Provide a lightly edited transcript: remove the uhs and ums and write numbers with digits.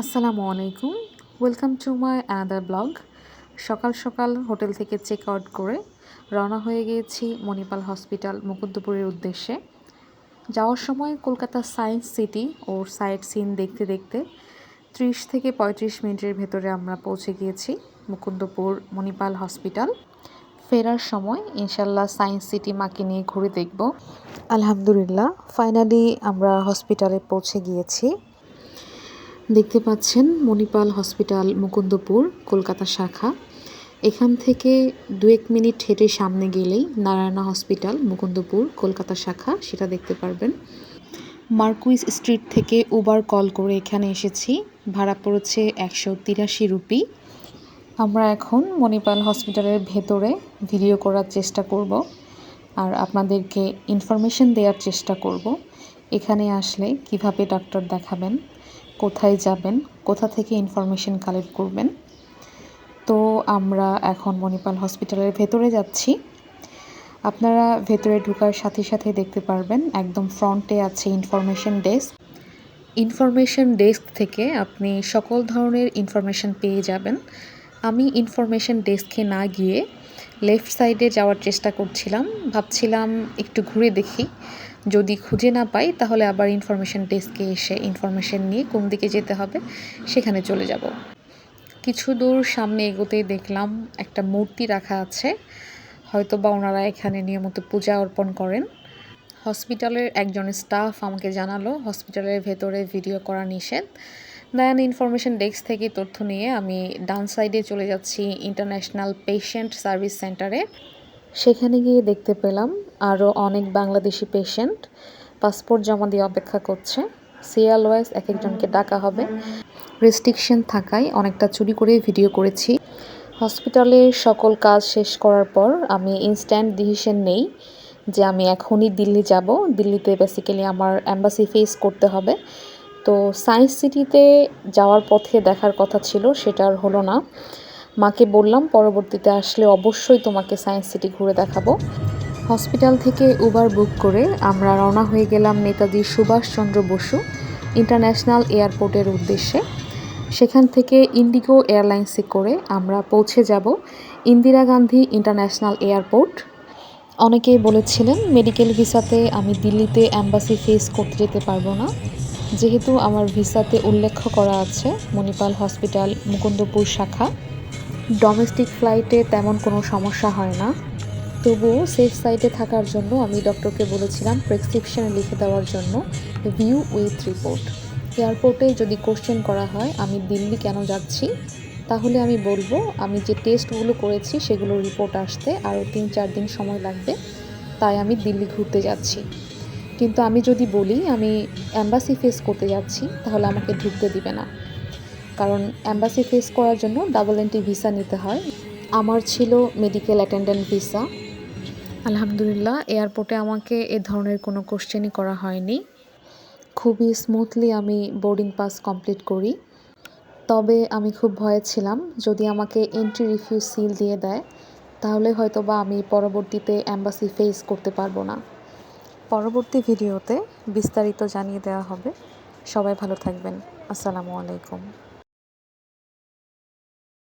আসসালামু আলাইকুম। Welcome to my another blog. সকাল সকাল হোটেল থেকে চেক আউট করে রওনা হয়ে গিয়েছি মণিপাল হসপিটাল মুকুন্দপুরের উদ্দেশ্যে। যাওয়ার সময় কলকাতা সায়েন্স সিটি ও সাইট সিন দেখতে দেখতে 30 থেকে 35 মিনিটের ভেতরে আমরা পৌঁছে গিয়েছি মুকুন্দপুর মণিপাল হসপিটাল। ফেরার সময় ইনশাল্লাহ সায়েন্স সিটি মাকে নিয়ে ঘুরে দেখব। আলহামদুলিল্লাহ, ফাইনালি আমরা হসপিটালে পৌঁছে গিয়েছি। দেখতে পাচ্ছেন মণিপাল হসপিটাল মুকুন্দপুর কলকাতা শাখা। এখান থেকে 2-1 মিনিট হেঁটে সামনে গেলেই নারায়ণা হসপিটাল মুকুন্দপুর কলকাতা শাখা, সেটা দেখতে পারবেন। মার্কুইস স্ট্রিট থেকে উবার কল করে এখানে এসেছি, ভাড়া পড়েছে 183 রুপি। আমরা এখন মণিপাল হসপিটালের ভেতরে ভিডিও করার চেষ্টা করব আর আপনাদেরকে ইনফরমেশন দেওয়ার চেষ্টা করব এখানে আসলে কিভাবে ডাক্তার দেখাবেন, কোথায় যাবেন, কোথা থেকে ইনফরমেশন কালেক্ট করবেন। তো আমরা এখন মণিপাল হসপিটালের ভেতরে যাচ্ছি। আপনারা ভেতরে ঢোকার সাথে সাথে দেখতে পারবেন একদম ফ্রন্টে আছে ইনফরমেশন ডেস্ক। ইনফরমেশন ডেস্ক থেকে আপনি সকল ধরনের ইনফরমেশন পেয়ে যাবেন। আমি ইনফরমেশন ডেস্কে না গিয়ে লেফট সাইডে যাওয়ার চেষ্টা করছিলাম, ভাবছিলাম একটু ঘুরে দেখি, যদি খুঁজে না পাই তাহলে আবার ইনফরমেশন ডেস্কে এসে ইনফরমেশন নিয়ে কোন দিকে যেতে হবে সেখানে চলে যাব। কিছু দূর সামনে এগোতেই দেখলাম একটা মূর্তি রাখা আছে, হয়তো বা ওনারা এখানে নিয়মিত পূজা অর্পণ করেন। হসপিটালের একজন স্টাফ আমাকে জানালো হসপিটালের ভেতরে ভিডিও করা নিষেধ। দেন ইনফরমেশন ডেস্ক থেকে তথ্য নিয়ে আমি ডান সাইডে চলে যাচ্ছি ইন্টারন্যাশনাল পেশেন্ট সার্ভিস সেন্টারে। সেখানে গিয়ে দেখতে পেলাম আরও অনেক বাংলাদেশি পেশেন্ট পাসপোর্ট জমা দিয়ে অপেক্ষা করছে। সিরিয়াল ওয়াইজ এক একজনকে ডাকা হবে। রেস্ট্রিকশন থাকায় অনেকটা চুরি করে ভিডিও করেছি। হসপিটালের সকল কাজ শেষ করার পর আমি ইনস্ট্যান্ট ডিসিশন নেই যে আমি এখনই দিল্লি যাব। দিল্লিতে বেসিক্যালি আমার অ্যাম্বাসি ফেস করতে হবে। তো সায়েন্স সিটিতে যাওয়ার পথে দেখার কথা ছিল, সেটা আর হলো না। মাকে বললাম পরবর্তীতে আসলে অবশ্যই তোমাকে সায়েন্স সিটি ঘুরে দেখাবো। হসপিটাল থেকে উবার বুক করে আমরা রওনা হয়ে গেলাম নেতাজি সুভাষচন্দ্র বসু ইন্টারন্যাশনাল এয়ারপোর্টের উদ্দেশ্যে। সেখান থেকে ইন্ডিগো এয়ারলাইন্সে করে আমরা পৌঁছে যাব ইন্দিরা গান্ধী ইন্টারন্যাশনাল এয়ারপোর্ট। অনেকেই বলেছিলেন মেডিকেল ভিসাতে আমি দিল্লিতে অ্যাম্বাসি ফেস করতে যেতে পারবো না, যেহেতু আমার ভিসাতে উল্লেখ করা আছে মণিপাল হসপিটাল মুকুন্দপুর শাখা। ডোমেস্টিক ফ্লাইটে তেমন কোনো সমস্যা হয় না, তবুও সেফ সাইডে থাকার জন্য আমি ডক্টরকে বলেছিলাম প্রেসক্রিপশন লিখে দেওয়ার জন্য ভিউ উইথ রিপোর্ট। এয়ারপোর্টে যদি কোশ্চেন করা হয় আমি দিল্লি কেন যাচ্ছি, তাহলে আমি বলবো আমি যে টেস্টগুলো করেছি সেগুলোর রিপোর্ট আসতে আরও 3-4 দিন সময় লাগবে, তাই আমি দিল্লি ঘুরতে যাচ্ছি। কিন্তু আমি যদি বলি আমি অ্যাম্বাসি ফেস করতে যাচ্ছি তাহলে আমাকে ঢুকতে দিবে না, কারণ অ্যাম্বাসি ফেস করার জন্য ডাবল এন্ট্রি ভিসা নিতে হয়। আমার ছিল মেডিকেল অ্যাটেন্ডেন্ট ভিসা। আলহামদুলিল্লাহ, এয়ারপোর্টে আমাকে এ ধরনের কোনো কোশ্চেনই করা হয়নি। খুবই স্মুথলি আমি বোর্ডিং পাস কমপ্লিট করি। তবে আমি খুব ভয়ে ছিলাম যদি আমাকে এন্ট্রি রিফিউজ সিল দিয়ে দেয় তাহলে হয়তো বা আমি পরবর্তীতে অ্যাম্বাসি ফেস করতে পারবো না। পরবর্তী ভিডিওতে বিস্তারিত জানিয়ে দেওয়া হবে। সবাই ভালো থাকবেন। আসসালামু আলাইকুম।